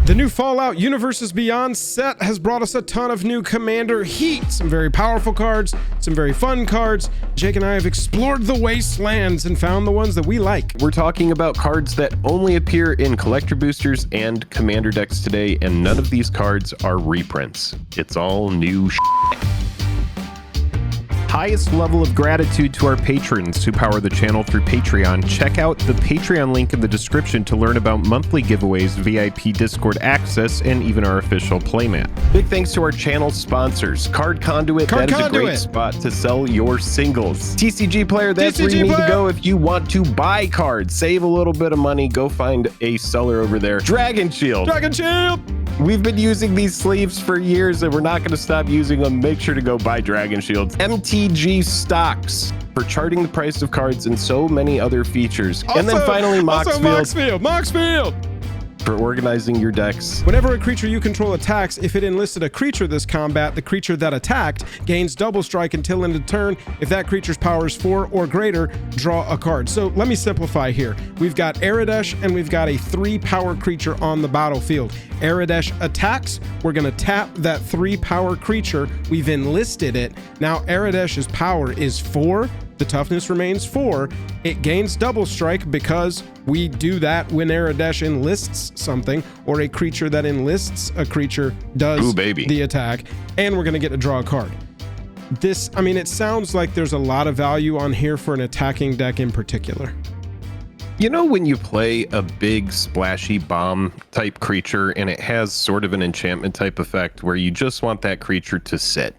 The new Fallout Universes Beyond set has brought us a ton of new Commander heat, some very powerful cards, some very fun cards. Jake and I have explored the Wastelands and found the ones that we like. We're talking about cards that only appear in collector boosters and Commander decks today, and none of these cards are reprints. It's all new Highest level of gratitude to our patrons who power the channel through Patreon. Check out the Patreon link in the description to learn about monthly giveaways, VIP Discord access, and even our official playmat. Big thanks to our channel sponsors. Card Conduit, that is a great spot to sell your singles. TCG Player, that's where you need to go if you want to buy cards. Save a little bit of money, go find a seller over there. Dragon Shield. Dragon Shield! We've been using these sleeves for years and we're not going to stop using them. Make sure to go buy Dragon Shields. MTG Stocks for charting the price of cards and so many other features. And then finally Momoxfield for organizing your decks. Whenever a creature you control attacks, if it enlisted a creature this combat, the creature that attacked gains double strike until end of turn. If that creature's power is 4 or greater, draw a card. So let me simplify here. We've got Aradesh and we've got a 3 power creature on the battlefield. Aradesh attacks, we're gonna tap that 3 power creature, we've enlisted it. Now Aradesh's power is 4, the toughness remains 4, it gains double strike because we do that when Aradesh enlists something, or a creature that enlists a creature does the attack, and we're gonna get to draw a card. This, I mean, it sounds like there's a lot of value on here for an attacking deck in particular. You know, when you play a big splashy bomb type creature and it has sort of an enchantment type effect where you just want that creature to sit.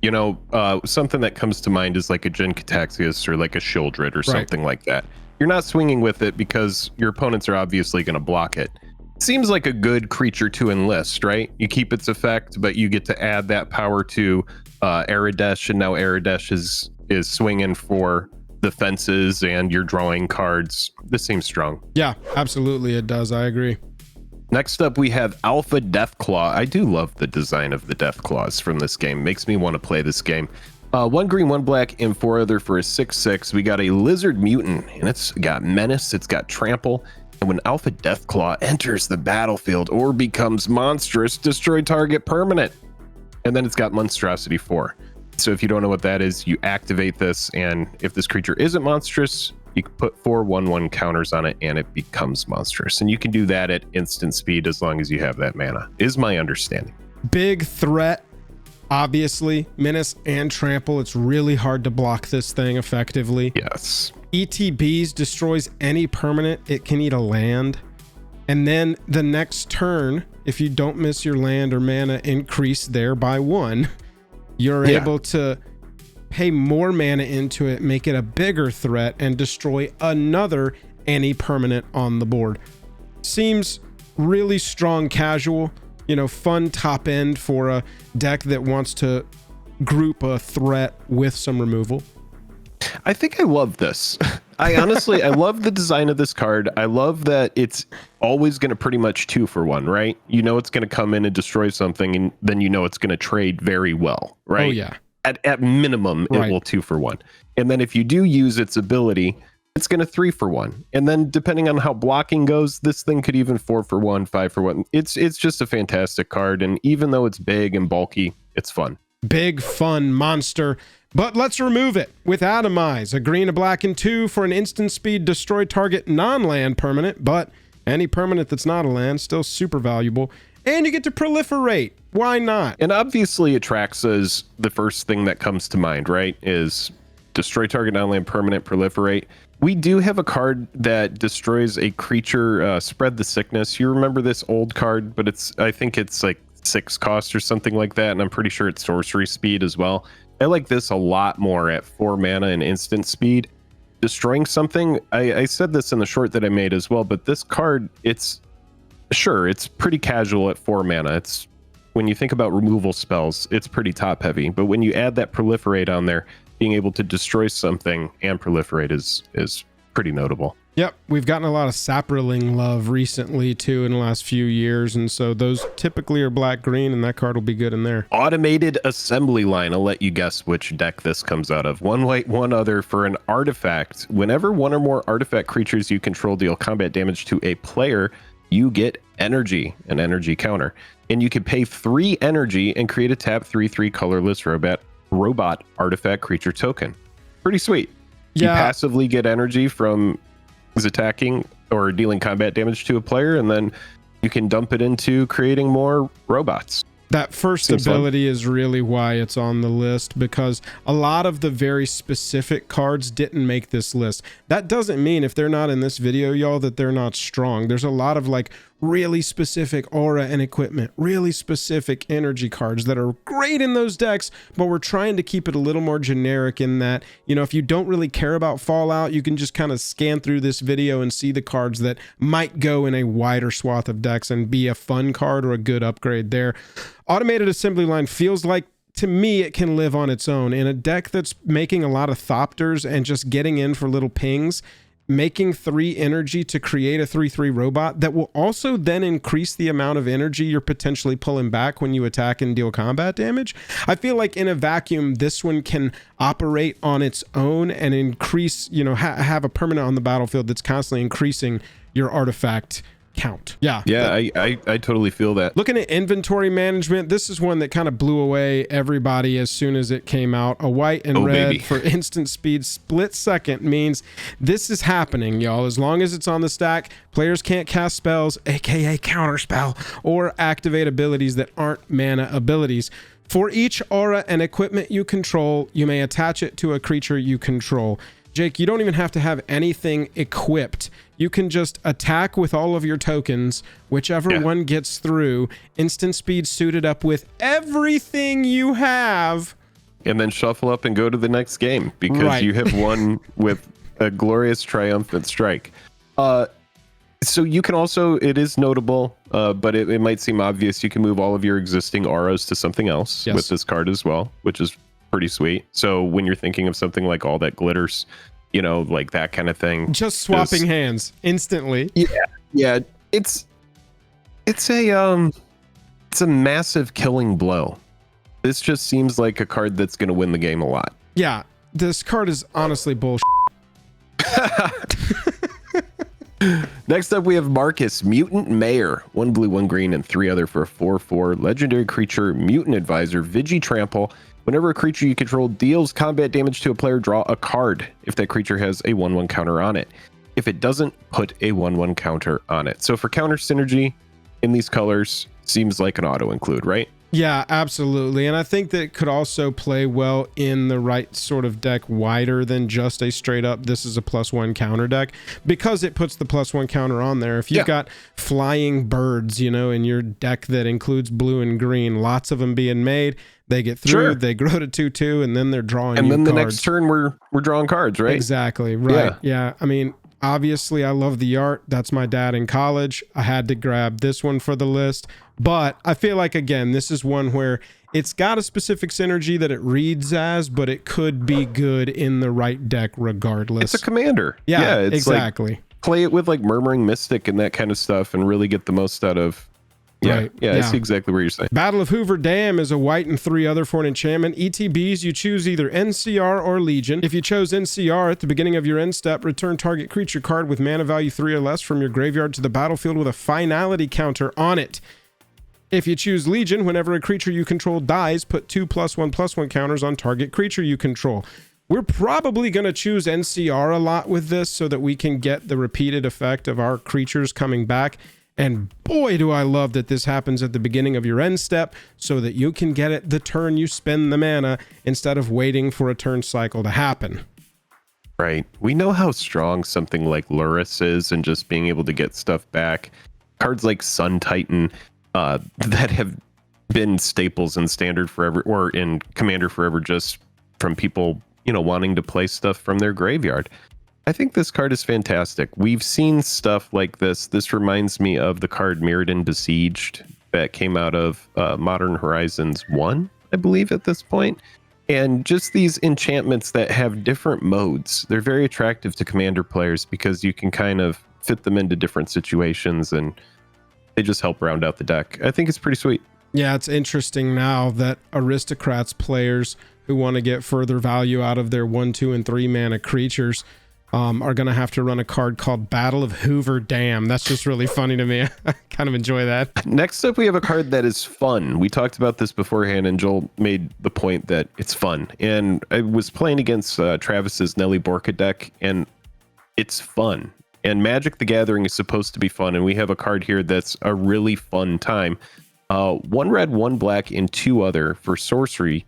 You know, something that comes to mind is like a Jin-Cataxias or like a Shieldred or something like that. You're not swinging with it because your opponents are obviously going to block it. Seems like a good creature to enlist, right? You keep its effect, but you get to add that power to Aradesh, and now Aradesh is swinging for the fences and you're drawing cards. This seems strong. Yeah, absolutely it does. I agree. Next up, we have Alpha Deathclaw. I do love the design of the Deathclaws from this game. Makes me want to play this game. 1 green, 1 black, and 4 other for a 6/6. We got a Lizard Mutant, and it's got Menace, it's got Trample. And when Alpha Deathclaw enters the battlefield or becomes monstrous, destroy target permanent. And then it's got Monstrosity 4. So if you don't know what that is, you activate this, and if this creature isn't monstrous, you can put 4 1/1 counters on it and it becomes monstrous. And you can do that at instant speed as long as you have that mana, is my understanding. Big threat, obviously. Menace and Trample. It's really hard to block this thing effectively. Yes. ETBs destroys any permanent. It can eat a land. And then the next turn, if you don't miss your land or mana increase there by 1, you're able to pay more mana into it, make it a bigger threat, and destroy another any permanent on the board. Seems really strong casual, you know, fun top end for a deck that wants to group a threat with some removal. I think I love this. I honestly, I love the design of this card. I love that it's always going to pretty much 2 for 1, right? You know it's going to come in and destroy something, and then you know it's going to trade very well, right? Oh, yeah. At minimum, it will 2 for 1. And then if you do use its ability, it's going to 3 for 1. And then depending on how blocking goes, this thing could even 4 for 1, 5 for 1. It's just a fantastic card. And even though it's big and bulky, it's fun. Big, fun monster. But let's remove it with Atomize. A green, a black, and 2 for an instant speed destroy target non-land permanent, but any permanent that's not a land, still super valuable. And you get to proliferate. Why not? And obviously Atraxa's the first thing that comes to mind, right? Is destroy target non-land permanent, proliferate. We do have a card that destroys a creature, spread the sickness. You remember this old card, but I think it's like 6 cost or something like that. And I'm pretty sure it's sorcery speed as well. I like this a lot more at 4 mana and instant speed. Destroying something, I said this in the short that I made as well, but this card, it's pretty casual at 4 mana. It's, when you think about removal spells, it's pretty top heavy. But when you add that proliferate on there, being able to destroy something and proliferate is pretty notable. Yep, we've gotten a lot of Saproling love recently too in the last few years, and so those typically are black-green, and that card will be good in there. Automated assembly line. I'll let you guess which deck this comes out of. 1 white, 1 other for an artifact. Whenever 1 or more artifact creatures you control deal combat damage to a player, you get energy, an energy counter. And you can pay 3 energy and create a tap 3/3 colorless robot artifact creature token. Pretty sweet. Yeah. You passively get energy from attacking or dealing combat damage to a player, and then you can dump it into creating more robots. That first ability is really why it's on the list, because a lot of the very specific cards didn't make this list. That doesn't mean if they're not in this video, y'all, that they're not strong. There's a lot of like really specific aura and equipment, really specific energy cards that are great in those decks, but we're trying to keep it a little more generic in that, you know, if you don't really care about Fallout, you can just kind of scan through this video and see the cards that might go in a wider swath of decks and be a fun card or a good upgrade there. Automated assembly line feels like, to me, it can live on its own in a deck that's making a lot of Thopters and just getting in for little pings. Making 3 energy to create a 3/3 robot that will also then increase the amount of energy you're potentially pulling back when you attack and deal combat damage. I feel like in a vacuum, this one can operate on its own and increase, you know, have a permanent on the battlefield that's constantly increasing your artifact count. Yeah. I totally feel that. Looking at inventory management, this is one that kind of blew away everybody as soon as it came out. A white and red baby. for instant speed split second means this is happening, y'all. As long as it's on the stack, players can't cast spells, aka counterspell, or activate abilities that aren't mana abilities. For each aura and equipment you control, you may attach it to a creature you control. Jake, you don't even have to have anything equipped. You can just attack with all of your tokens, whichever one gets through, instant speed suited up with everything you have. And then shuffle up and go to the next game because you have won with a glorious triumphant strike. So you can also, it is notable, but it might seem obvious, you can move all of your existing auras to something else with this card as well, which is pretty sweet. So when you're thinking of something like all that glitters, you know, like that kind of thing, just swapping hands instantly. Yeah, it's a massive killing blow. This just seems like a card that's going to win the game a lot. Yeah, this card is honestly bullshit. Next up, we have Marcus, Mutant Mayor. 1 blue, 1 green, and 3 other for a 4/4 legendary creature, Mutant Advisor, Vigi Trample. Whenever a creature you control deals combat damage to a player, draw a card if that creature has a 1/1 counter on it. If it doesn't, put a 1/1 counter on it. So for counter synergy in these colors, seems like an auto include, right? Yeah, absolutely. And I think that it could also play well in the right sort of deck wider than just a straight up, this is a +1 counter deck, because it puts the +1 counter on there. If you've got flying birds, you know, in your deck that includes blue and green, lots of them being made, they get through, they grow to 2/2, and then they're drawing and then cards. The next turn we're drawing cards, right? Exactly. Right. Yeah. I mean, obviously I love the art. That's my dad in college. I had to grab this one for the list, but I feel like, again, this is one where it's got a specific synergy that it reads as, but it could be good in the right deck regardless. It's a commander. Yeah, it's exactly. Like, play it with like Murmuring Mystic and that kind of stuff and really get the most out of. I see exactly what you're saying. Battle of Hoover Dam is a white and 3 other for an enchantment. ETBs, you choose either NCR or Legion. If you chose NCR at the beginning of your end step, return target creature card with mana value 3 or less from your graveyard to the battlefield with a finality counter on it. If you choose Legion, whenever a creature you control dies, put 2 +1/+1 counters on target creature you control. We're probably going to choose NCR a lot with this so that we can get the repeated effect of our creatures coming back. And boy, do I love that this happens at the beginning of your end step so that you can get it the turn you spend the mana instead of waiting for a turn cycle to happen. Right. We know how strong something like Luris is and just being able to get stuff back. Cards like Sun Titan that have been staples in Standard forever or in Commander forever just from people, you know, wanting to play stuff from their graveyard. I think this card is fantastic. We've seen stuff like this. This reminds me of the card Mirrodin Besieged that came out of Modern Horizons 1, I believe, at this point. And just these enchantments that have different modes. They're very attractive to Commander players because you can kind of fit them into different situations and they just help round out the deck. I think it's pretty sweet. Yeah, it's interesting now that Aristocrats players who want to get further value out of their 1, 2, and 3 mana creatures are going to have to run a card called Battle of Hoover Dam. That's just really funny to me. I kind of enjoy that. Next up, we have a card that is fun. We talked about this beforehand, and Joel made the point that it's fun. And I was playing against Travis's Nelly Borka deck, and it's fun. And Magic the Gathering is supposed to be fun, and we have a card here that's a really fun time. 1 red, 1 black, and 2 other for sorcery.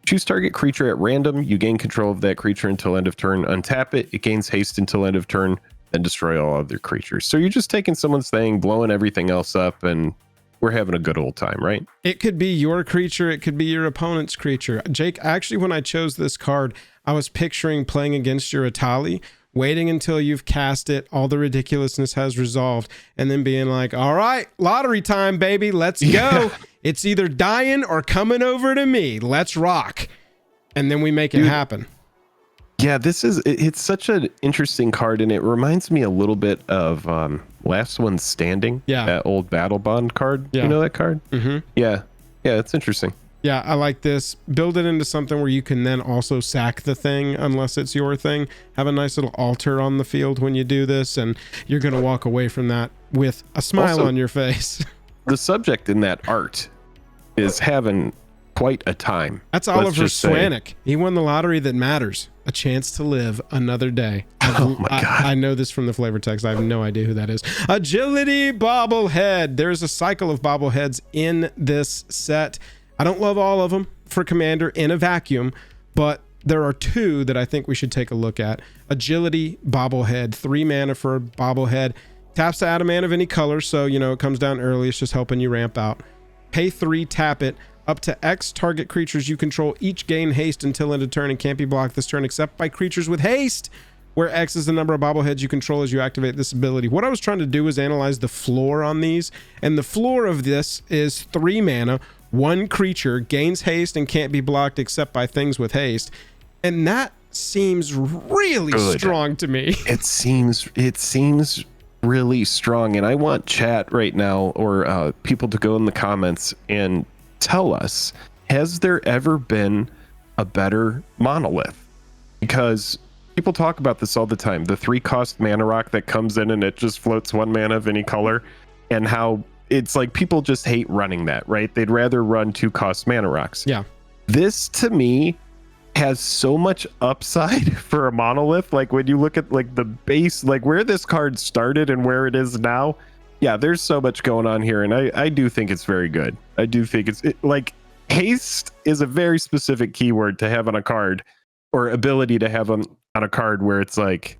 Choose target creature at random. You gain control of that creature until end of turn. Untap it. It gains haste until end of turn. Then destroy all other creatures. So you're just taking someone's thing, blowing everything else up, and we're having a good old time, right? It could be your creature. It could be your opponent's creature. Jake, actually, when I chose this card, I was picturing playing against your Atali, waiting until you've cast it, all the ridiculousness has resolved, and then being like, all right, lottery time, baby, let's go. Yeah. It's either dying or coming over to me. Let's rock. And then we make it happen. Yeah, it's such an interesting card, and it reminds me a little bit of Last One Standing. Yeah. That old Battle Bond card. Yeah. You know that card? Mm-hmm. Yeah. Yeah, it's interesting. Yeah, I like this. Build it into something where you can then also sack the thing unless it's your thing. Have a nice little altar on the field when you do this, and you're going to walk away from that with a smile also, on your face. The subject in that art is having quite a time. That's Oliver Swanik. He won the lottery that matters. A chance to live another day. Oh my God. I know this from the flavor text. I have no idea who that is. Agility bobblehead. There's a cycle of bobbleheads in this set. I don't love all of them for Commander in a vacuum, but there are 2 that I think we should take a look at. Agility bobblehead, 3 mana for a bobblehead. Taps to add a mana of any color, so it comes down early. It's just helping you ramp out. Pay 3, tap it. Up to X target creatures you control each gain haste until end of turn and can't be blocked this turn except by creatures with haste, where X is the number of bobbleheads you control as you activate this ability. What I was trying to do is analyze the floor on these, and the floor of this is 3 mana, 1 creature, gains haste and can't be blocked except by things with haste. And that seems really strong to me. It seems really strong, and I want chat right now or people to go in the comments and tell us, has there ever been a better monolith? Because people talk about this all the time, the 3-cost mana rock that comes in and it just floats 1 mana of any color, and how it's like people just hate running that, right? They'd rather run 2-cost mana rocks. Yeah. This to me has so much upside for a monolith. Like when you look at like the base, like where this card started and where it is now, yeah, there's so much going on here, and I do think it's very good. I do think like haste is a very specific keyword to have on a card, or ability to have on a card, where it's like,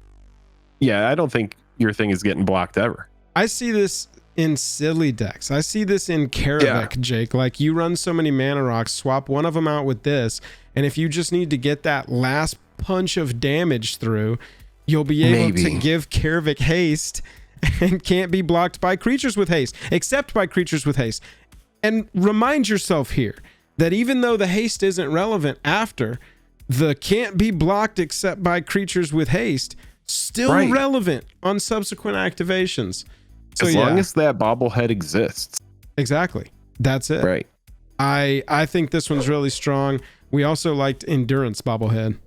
yeah, I don't think your thing is getting blocked ever. I see this in silly decks. I see this in Karavik, Jake. Like, you run so many mana rocks, swap one of them out with this, and if you just need to get that last punch of damage through, you'll be able to give Karavik haste and can't be blocked by creatures with haste, except by creatures with haste. And remind yourself here that even though the haste isn't relevant after, the can't be blocked except by creatures with haste still relevant on subsequent activations. So, as long as that bobblehead exists. Exactly. That's it. Right. I think this one's really strong. We also liked Endurance bobblehead.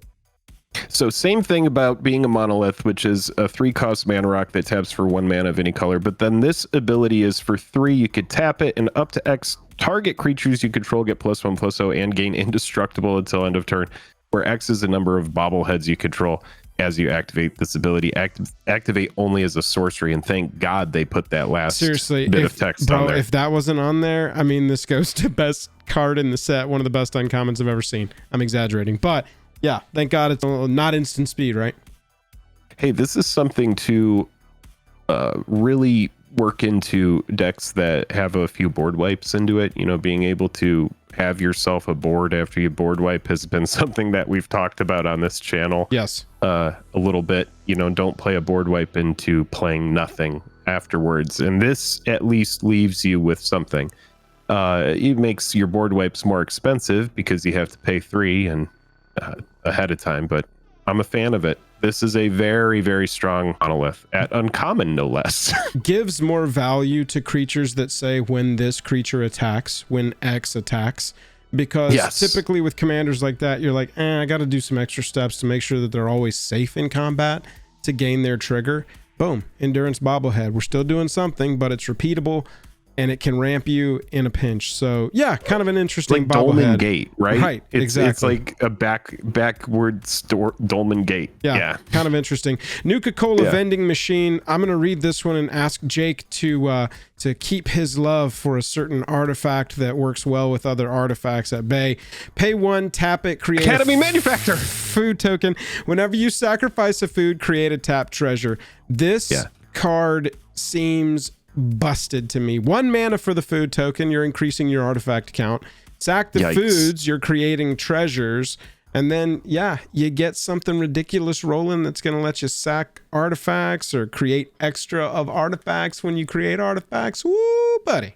So same thing about being a monolith, which is a 3-cost mana rock that taps for 1 mana of any color. But then this ability is for 3. You could tap it, and up to X target creatures you control get +1/+0 and gain indestructible until end of turn, where X is the number of bobbleheads you control as you activate this ability. Activate only as a sorcery, and thank God they put that last bit of text on there. If that wasn't on there, I mean, this goes to best card in the set, one of the best uncommons I've ever seen. I'm exaggerating, but yeah, thank God it's not instant speed, right? Hey, this is something to really work into decks that have a few board wipes into it. You know, being able to have yourself a board after you board wipe has been something that we've talked about on this channel. Yes. A little bit. You know, don't play a board wipe into playing nothing afterwards. And this at least leaves you with something. It makes your board wipes more expensive because you have to pay 3 and ahead of time, but I'm a fan of it. This is a very, very strong monolith at uncommon, no less. Gives more value to creatures that say when this creature attacks, when X attacks, because typically with commanders like that, you're like, I got to do some extra steps to make sure that they're always safe in combat to gain their trigger. Boom, endurance bobblehead. We're still doing something, but it's repeatable and it can ramp you in a pinch. So yeah, kind of an interesting like Dolmen bobblehead. Gate, right? Right, exactly. It's like a backward Dolmen Gate. Yeah, kind of interesting. Nuka-Cola vending machine. I'm going to read this one and ask Jake to keep his love for a certain artifact that works well with other artifacts at bay. Pay 1, tap it, create Academy Manufactor food token. Whenever you sacrifice a food, create a tap treasure. This card seems busted to me. 1 mana for the food token, you're increasing your artifact count. Sack the foods, you're creating treasures. And then, you get something ridiculous rolling that's going to let you sack artifacts or create extra of artifacts when you create artifacts. Woo, buddy.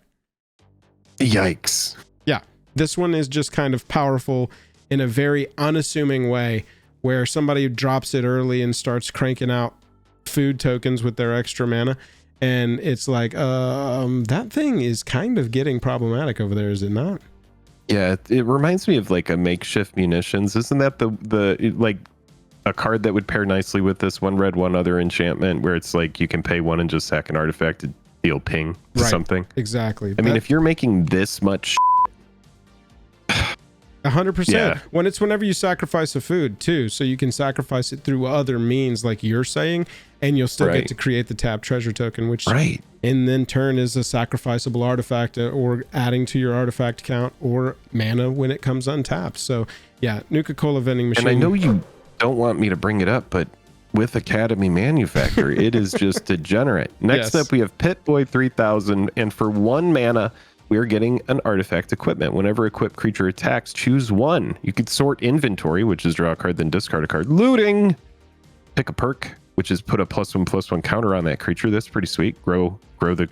Yikes. Yeah, this one is just kind of powerful in a very unassuming way where somebody drops it early and starts cranking out food tokens with their extra mana. And it's like, that thing is kind of getting problematic over there, is it not? Yeah, it reminds me of like a makeshift munitions. Isn't that the like a card that would pair nicely with this 1 red, 1 other enchantment where it's like you can pay 1 and just sack an artifact to deal ping to something? Exactly. I mean, if you're making this much 100%. Whenever you sacrifice a food too, so you can sacrifice it through other means like you're saying, and you'll still get to create the tap treasure token, which in then turn is a sacrificable artifact or adding to your artifact count or mana when it comes untapped. So yeah, Nuka-Cola vending machine. And I know you don't want me to bring it up, but with Academy Manufactor, it is just degenerate. Next up, we have Pitboy 3000, and for 1 mana, we're getting an artifact equipment. Whenever equipped creature attacks, choose 1. You could sort inventory, which is draw a card, then discard a card. Looting! Pick a perk, which is put a +1/+1 counter on that creature. That's pretty sweet. Grow the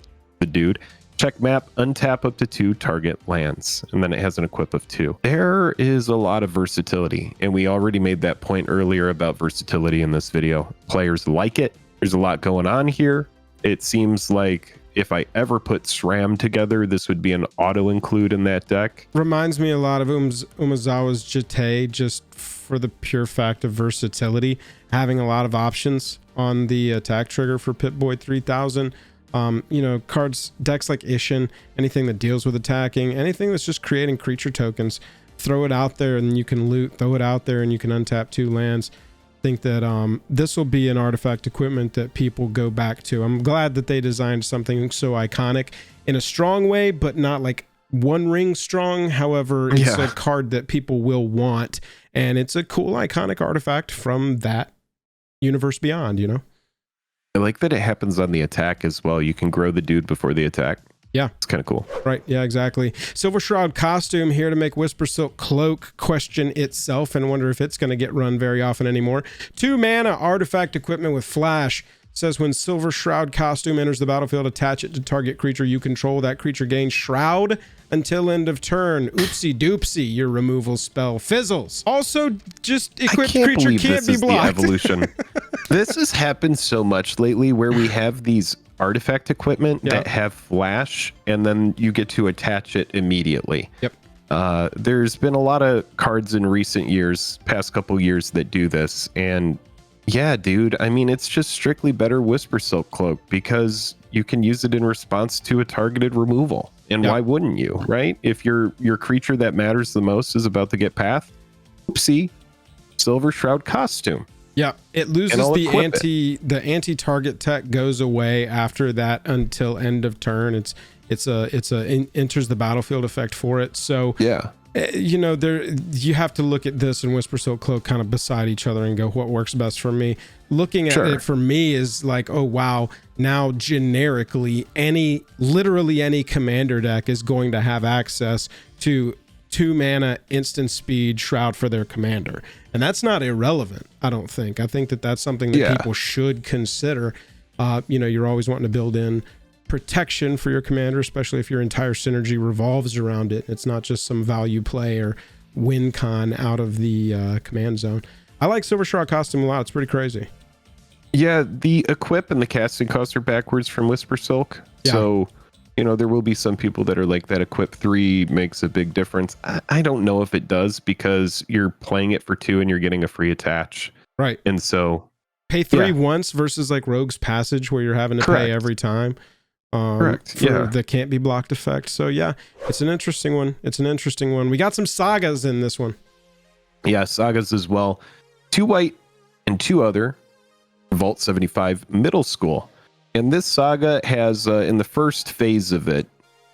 dude. Check map, untap up to 2 target lands. And then it has an equip of 2. There is a lot of versatility. And we already made that point earlier about versatility in this video. Players like it. There's a lot going on here. It seems like if I ever put SRAM together, this would be an auto include in that deck. Reminds me a lot of Umezawa's Jite, just for the pure fact of versatility, having a lot of options on the attack trigger for Pitboy 3000. Cards, decks like Ishin, anything that deals with attacking, anything that's just creating creature tokens, throw it out there and you can loot, throw it out there and you can untap 2 lands. Think that this will be an artifact equipment that people go back to. I'm glad that they designed something so iconic in a strong way, but not like 1 ring strong. However, it's a card that people will want, and it's a cool iconic artifact from that universe beyond, I like that it happens on the attack as well. You can grow the dude before the attack. Yeah. It's kind of cool. Right. Yeah, exactly. Silver Shroud costume here to make Whisper Silk Cloak question itself and wonder if it's going to get run very often anymore. 2 mana artifact equipment with flash. Says when Silver Shroud costume enters the battlefield, attach it to target creature you control. That creature gains Shroud until end of turn. Oopsie doopsie, your removal spell fizzles. Also, just equipped creature can't be blocked. The evolution. This has happened so much lately where we have these artifact equipment that have flash, and then you get to attach it immediately. There's been a lot of cards in recent years, past couple years, that do this, and yeah, dude, I mean, it's just strictly better Whisper Silk Cloak because you can use it in response to a targeted removal. And why wouldn't you, right? If your creature that matters the most is about to get path, oopsie, Silver Shroud costume. Yeah, it loses the anti-target tech goes away after that until end of turn. It's enters the battlefield effect for it. So you have to look at this and Whisper Silk Cloak kind of beside each other and go, what works best for me? Looking at it for me is like, oh wow, now generically literally any commander deck is going to have access to 2 mana instant speed Shroud for their commander, and that's not irrelevant. I don't think. I think that that's something that people should consider. You're always wanting to build in protection for your commander, especially if your entire synergy revolves around it. It's not just some value play or win con out of the command zone. I like Silver Shroud costume a lot. It's pretty crazy. Yeah, the equip and the casting costs are backwards from Whisper Silk. So there will be some people that are like, that equip 3 makes a big difference. I don't know if it does, because you're playing it for 2 and you're getting a free attach. Right. And so Pay 3 once versus like Rogue's Passage where you're having to pay every time. Correct. For the can't be blocked effect. So yeah, it's an interesting one. We got some Sagas in this one. Yeah, Sagas as well. 2 white and 2 other. Vault 75 middle school. And this saga has, in the first phase of it,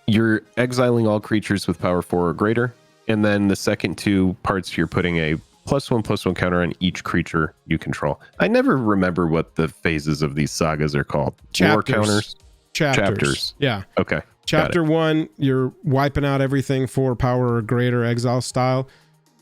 you're exiling all creatures with power 4 or greater. And then the second 2 parts, you're putting a +1/+1 counter on each creature you control. I never remember what the phases of these sagas are called. War counters? Chapters. Yeah. Okay. Chapter 1, you're wiping out everything for power or greater exile style.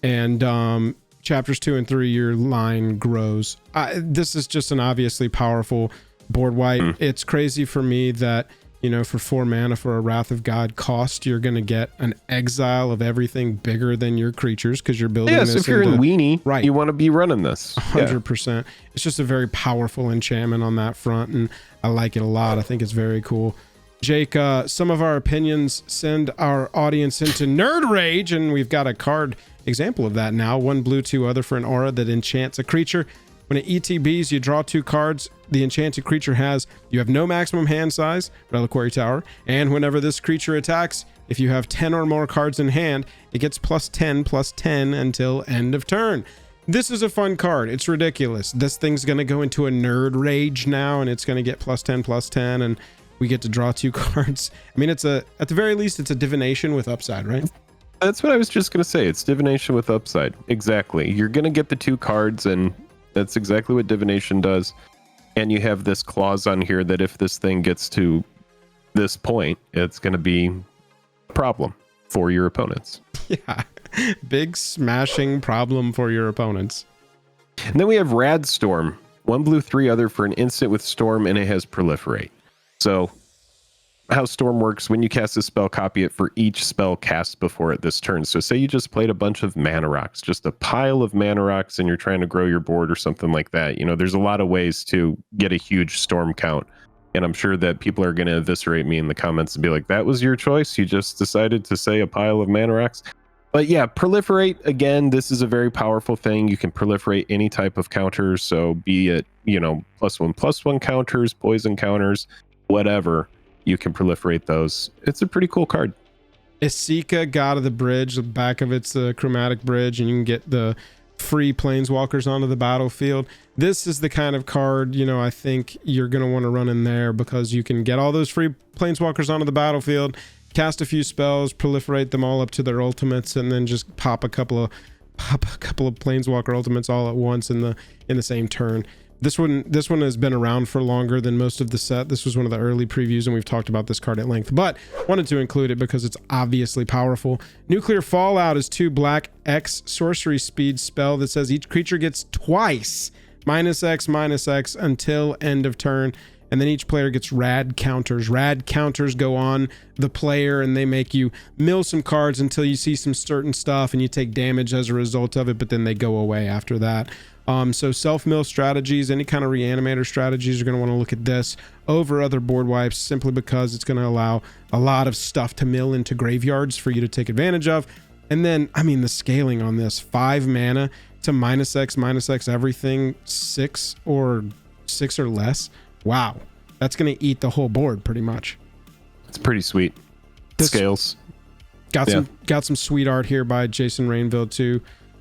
And chapters 2 and 3, your line grows. This is just an obviously powerful board wipe. It's crazy for me that, you know, for 4 mana for a Wrath of God cost, you're going to get an exile of everything bigger than your creatures because you're building this. So if you're in Weenie, you want to be running this. 100%. It's just a very powerful enchantment on that front, and I like it a lot. I think it's very cool. Jake, some of our opinions send our audience into nerd rage, and we've got a card example of that now. 1 blue, 2 other for an aura that enchants a creature. When it ETBs, you draw 2 cards the enchanted creature has. You have no maximum hand size, Reliquary Tower, and whenever this creature attacks, if you have 10 or more cards in hand, it gets +10/+10 until end of turn. This is a fun card. It's ridiculous. This thing's going to go into a nerd rage now, and it's going to get +10/+10, and we get to draw 2 cards. I mean, at the very least, it's a divination with upside, right? That's what I was just going to say. It's divination with upside. Exactly. You're going to get the 2 cards, and that's exactly what divination does. And you have this clause on here that if this thing gets to this point, it's going to be a problem for your opponents. Yeah. Big smashing problem for your opponents. And then we have Rad Storm. 1 blue, 3 other for an instant with Storm, and it has Proliferate. So how Storm works, when you cast a spell, copy it for each spell cast before it this turn. So say you just played a bunch of mana rocks, just a pile of mana rocks, and you're trying to grow your board or something like that. You know, there's a lot of ways to get a huge Storm count. And I'm sure that people are going to eviscerate me in the comments and be like, that was your choice? You just decided to say a pile of mana rocks? But yeah, Proliferate, again, this is a very powerful thing. You can proliferate any type of counters. So be it, you know, +1/+1 counters, poison counters, whatever. You can proliferate those. It's a pretty cool card. Isika, God of the Bridge, the back of it's a chromatic bridge, and you can get the free planeswalkers onto the battlefield. This is the kind of card, you know, I think you're going to want to run in there because you can get all those free planeswalkers onto the battlefield, cast a few spells, proliferate them all up to their ultimates, and then just pop a couple of planeswalker ultimates all at once in the same turn. This one has been around for longer than most of the set. This was one of the early previews, and we've talked about this card at length, but wanted to include it because it's obviously powerful. Nuclear Fallout is 2 black X sorcery speed spell that says each creature gets twice -X/-X until end of turn, and then each player gets rad counters. Rad counters go on the player, and they make you mill some cards until you see some certain stuff, and you take damage as a result of it, but then they go away after that. So self-mill strategies, any kind of reanimator strategies, you're going to want to look at this over other board wipes simply because it's going to allow a lot of stuff to mill into graveyards for you to take advantage of. And then, I mean, the scaling on this, 5 mana to -X/-X everything, 6 or less. Wow. That's going to eat the whole board pretty much. It's pretty sweet. This scales. Got some sweet art here by Jason Rainville too.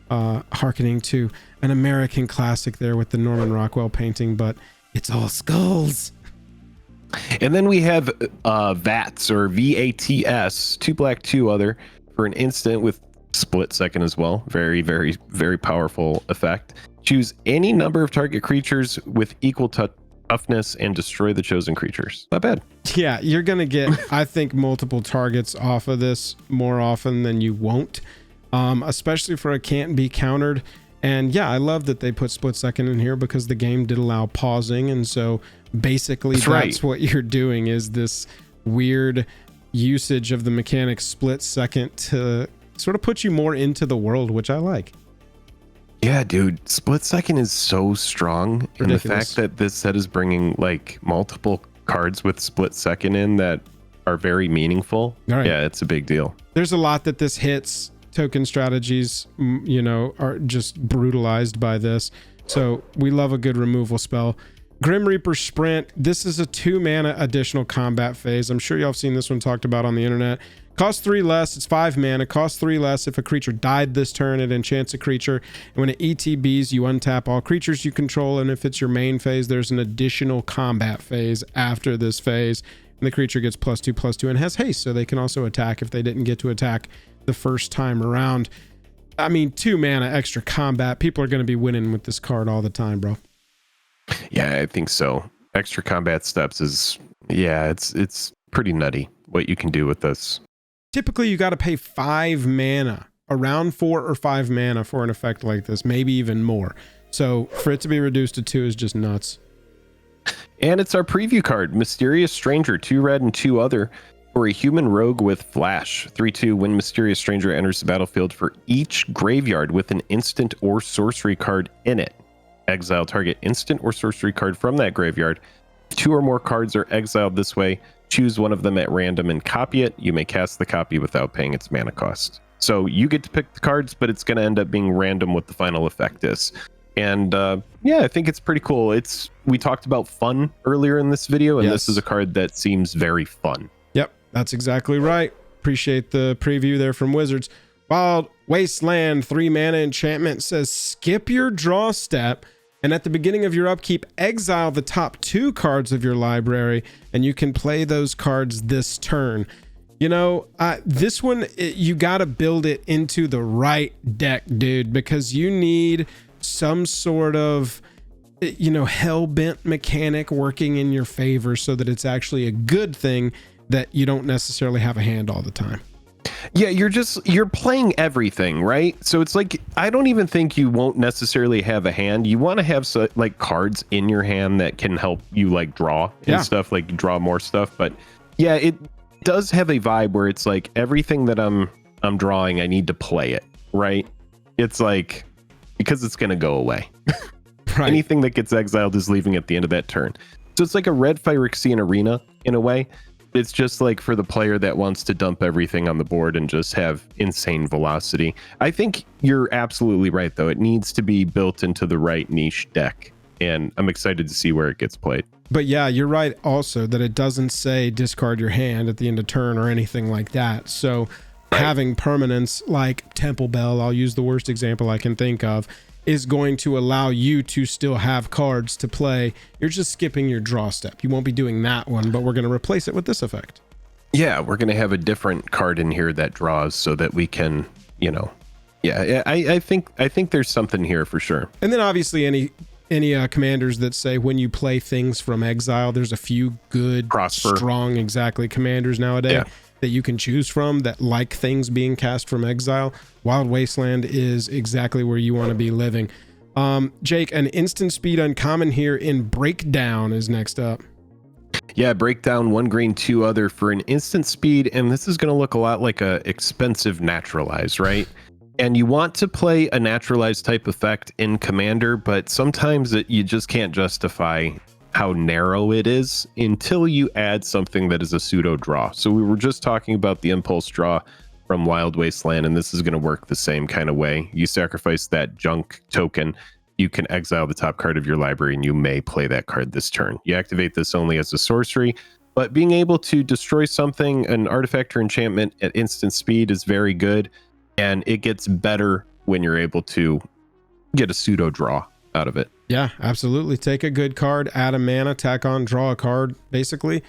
Harkening to an American classic there with the Norman Rockwell painting, but it's all skulls. And then we have Vats, or VATS, 2 black, 2 other for an instant with split second as well. Very, very, very powerful effect. Choose any number of target creatures with equal toughness and destroy the chosen creatures. Not bad. Yeah, you're gonna get, I think, multiple targets off of this more often than you won't. Especially for a can't be countered. And yeah, I love that they put split second in here because the game did allow pausing, and so basically that's what you're doing, is this weird usage of the mechanic split second to sort of put you more into the world, which I like. Yeah, dude, split second is so strong. Ridiculous. And the fact that this set is bringing like multiple cards with split second in that are very meaningful. Right. Yeah, it's a big deal. There's a lot that this hits. Token strategies, you know, are just brutalized by this. So we love a good removal spell. Grim Reaper Sprint. This is a 2 mana additional combat phase. I'm sure y'all have seen this one talked about on the internet. Costs 3 less. It's 5 mana. Costs 3 less. If a creature died this turn, it enchants a creature. And when it ETBs, you untap all creatures you control. And if it's your main phase, there's an additional combat phase after this phase. And the creature gets +2/+2 and has haste, so they can also attack if they didn't get to attack the first time around. I mean, 2 mana extra combat. People are going to be winning with this card all the time, bro. Yeah, I think so. Extra combat steps is, yeah, it's pretty nutty what you can do with this. Typically, you got to pay 5 mana, around 4 or 5 mana for an effect like this, maybe even more. So for it to be reduced to 2 is just nuts. And it's our preview card, Mysterious Stranger, 2 red and 2 other. For a human rogue with flash, 3/2, when Mysterious Stranger enters the battlefield, for each graveyard with an instant or sorcery card in it, exile target instant or sorcery card from that graveyard. 2 or more cards are exiled this way. Choose one of them at random and copy it. You may cast the copy without paying its mana cost. So you get to pick the cards, but it's going to end up being random what the final effect is. And yeah, I think it's pretty cool. We talked about fun earlier in this video, and This is a card that seems very fun. Yep, that's exactly right. Appreciate the preview there from Wizards. Wild Wasteland 3 mana enchantment says skip your draw step, and at the beginning of your upkeep, exile the top 2 cards of your library, and you can play those cards this turn. You know, this one, you got to build it into the right deck, dude, because you need some sort of, you know, hell-bent mechanic working in your favor so that it's actually a good thing that you don't necessarily have a hand all the time. Yeah, you're playing everything, right? So it's like, I don't even think you won't necessarily have a hand. You want to have like cards in your hand that can help you like draw and stuff, like draw more stuff. But yeah, it does have a vibe where it's like everything that I'm drawing, I need to play it, right? It's like, because it's going to go away. Right. Anything that gets exiled is leaving at the end of that turn. So it's like a red Phyrexian Arena in a way. It's just like for the player that wants to dump everything on the board and just have insane velocity. I think you're absolutely right, though. It needs to be built into the right niche deck, and I'm excited to see where it gets played. But yeah, you're right also that it doesn't say discard your hand at the end of turn or anything like that. So having permanents like Temple Bell, I'll use the worst example I can think of, is going to allow you to still have cards to play. You're just skipping your draw step. You won't be doing that one, but we're going to replace it with this effect. Yeah, we're going to have a different card in here that draws so that we can, you know, I think there's something here for sure. And then obviously any commanders that say when you play things from exile, there's a few good, strong, commanders nowadays that you can choose from that like things being cast from exile. Wild Wasteland is exactly where you want to be living. Jake, an instant speed uncommon here in Breakdown is next up. Yeah, Breakdown, 1 green, 2 other for an instant speed, and this is going to look a lot like a expensive Naturalize, right? And you want to play a Naturalized type effect in Commander, but sometimes you just can't justify how narrow it is until you add something that is a pseudo draw. So we were just talking about the impulse draw from Wild Wasteland, and this is going to work the same kind of way. You sacrifice that junk token, you can exile the top card of your library, and you may play that card this turn. You activate this only as a sorcery, but being able to destroy something, an artifact or enchantment at instant speed, is very good, and it gets better when you're able to get a pseudo draw out of it. Yeah, absolutely. Take a good card, add a mana, tack on, draw a card, basically.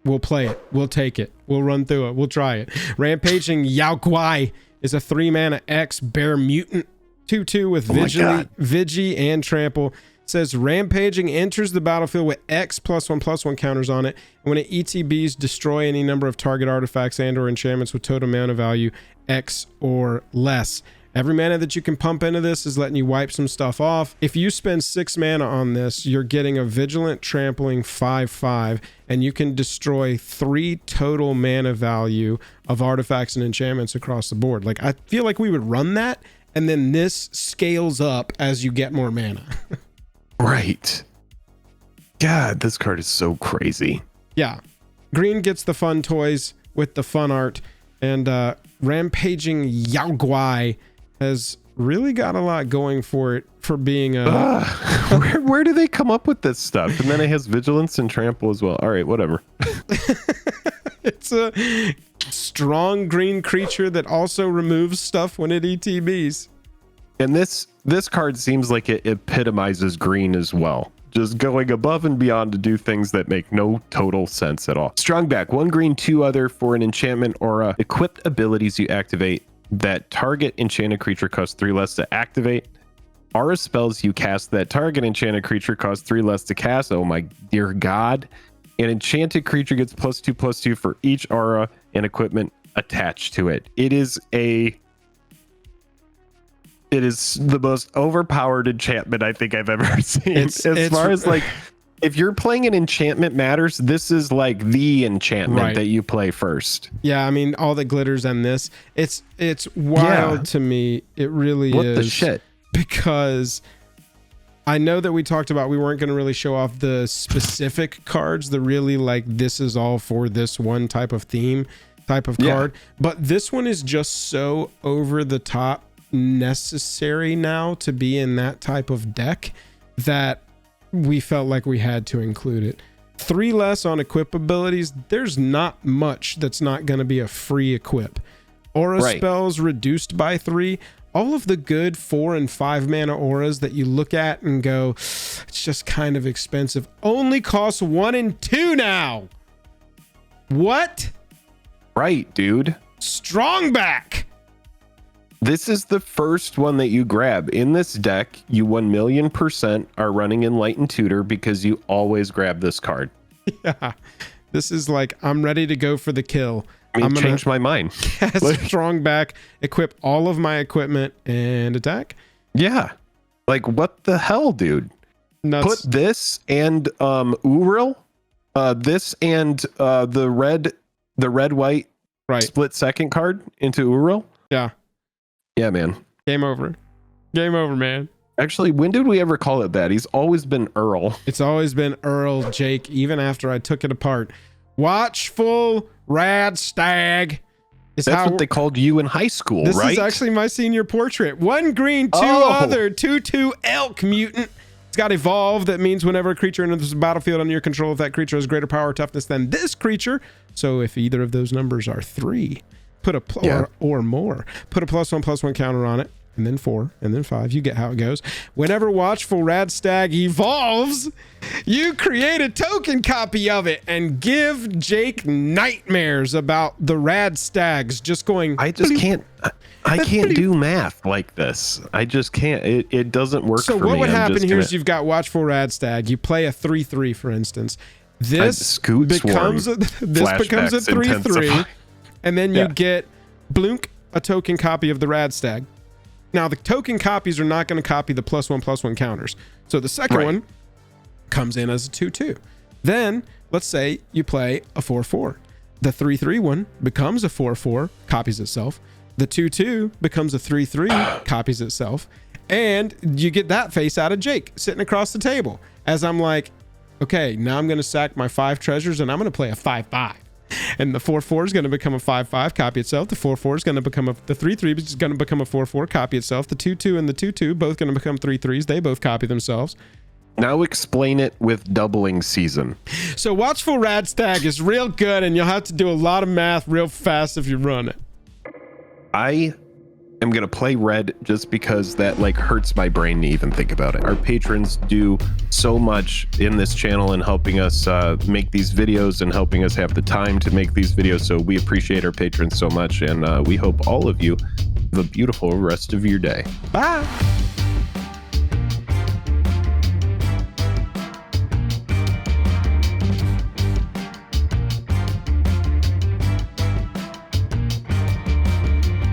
We'll play it. We'll take it. We'll run through it. We'll try it. Rampaging Yaai is a 3 mana X bear mutant, 2/2 with Vigi and Trample. It says Rampaging enters the battlefield with X +1/+1 counters on it. And when it ETBs, destroy any number of target artifacts and or enchantments with total mana value X or less. Every mana that you can pump into this is letting you wipe some stuff off. If you spend 6 mana on this, you're getting a Vigilant Trampling 5/5, and you can destroy 3 total mana value of artifacts and enchantments across the board. Like, I feel like we would run that, and then this scales up as you get more mana. Right. God, this card is so crazy. Yeah. Green gets the fun toys with the fun art, and Rampaging Yaai has really got a lot going for it for being a... where do they come up with this stuff? And then it has vigilance and trample as well. All right, whatever. It's a strong green creature that also removes stuff when it ETBs. And this card seems like it epitomizes green as well. Just going above and beyond to do things that make no total sense at all. Strongback, 1 green, 2 other for an enchantment aura. Equipped abilities you activate that target enchanted creature costs 3 less to activate. Aura spells you cast that target enchanted creature costs 3 less to cast. Oh my dear God. An enchanted creature gets +2/+2 for each aura and equipment attached to it. It is the most overpowered enchantment I think I've ever seen. As far as like, if you're playing an enchantment matters, this is like the enchantment that you play first. Yeah, I mean, all that glitters on this, it's wild to me. It really is. What the shit? Because I know that we talked about we weren't going to really show off the specific cards, the really like this is all for this one type of theme type of card. But this one is just so over the top necessary now to be in that type of deck that we felt like we had to include it. 3 less on equip abilities. There's not much that's not going to be a free equip. Aura spells reduced by 3. All of the good 4 and 5 mana auras that you look at and go, it's just kind of expensive, only costs 1 and 2 now. What? Right, dude. Strongback. This is the first one that you grab. In this deck, you 1,000,000% are running Enlightened Tutor because you always grab this card. Yeah. This is like, I'm ready to go for the kill. I'm gonna change my mind. Cast Strongback, equip all of my equipment, and attack. Yeah. Like, what the hell, dude? Nuts. Put this and Uril, this and the red-white split second card into Uril. Yeah. Yeah, man. Game over. Game over, man. Actually, when did we ever call it that? He's always been Earl. It's always been Earl, Jake, even after I took it apart. Watchful Rad Stag. That's what they called you in high school, this right? This is actually my senior portrait. 1 green, 2 other, 2/2 elk mutant. It's got evolve. That means whenever a creature enters the battlefield under your control, if that creature has greater power or toughness than this creature. So if either of those numbers are 3, put a or more, put a +1/+1 counter on it, and then 4, and then 5. You get how it goes. Whenever Watchful Rad Stag evolves, you create a token copy of it and give Jake nightmares about the Rad Stags just going. I just can't. I can't do math like this. I just can't. It doesn't work. So for what me. would happen here is you've got Watchful Rad Stag. You play a 3/3, for instance. This becomes a 3/3. And then you get Blunk, a token copy of the Rad Stag. Now, the token copies are not going to copy the +1/+1 counters. So the second one comes in as a 2/2. Then, let's say you play a 4/4. The 3/3 one becomes a 4/4, copies itself. The 2/2 becomes a 3/3, copies itself. And you get that face out of Jake sitting across the table. As I'm like, okay, now I'm going to sack my 5 treasures and I'm going to play a 5/5. And the 4/4 is going to become a 5/5, copy itself. The 4/4 is going to become the 3/3 is going to become a 4/4, copy itself. The 2/2 and the 2/2 both going to become 3/3s. They both copy themselves. Now explain it with doubling season. So Watchful Rad Stag is real good, and you'll have to do a lot of math real fast if you run it. I am going to play red just because that like hurts my brain to even think about it. Our patrons do so much in this channel and helping us make these videos and helping us have the time to make these videos. So we appreciate our patrons so much, and we hope all of you have a beautiful rest of your day. Bye.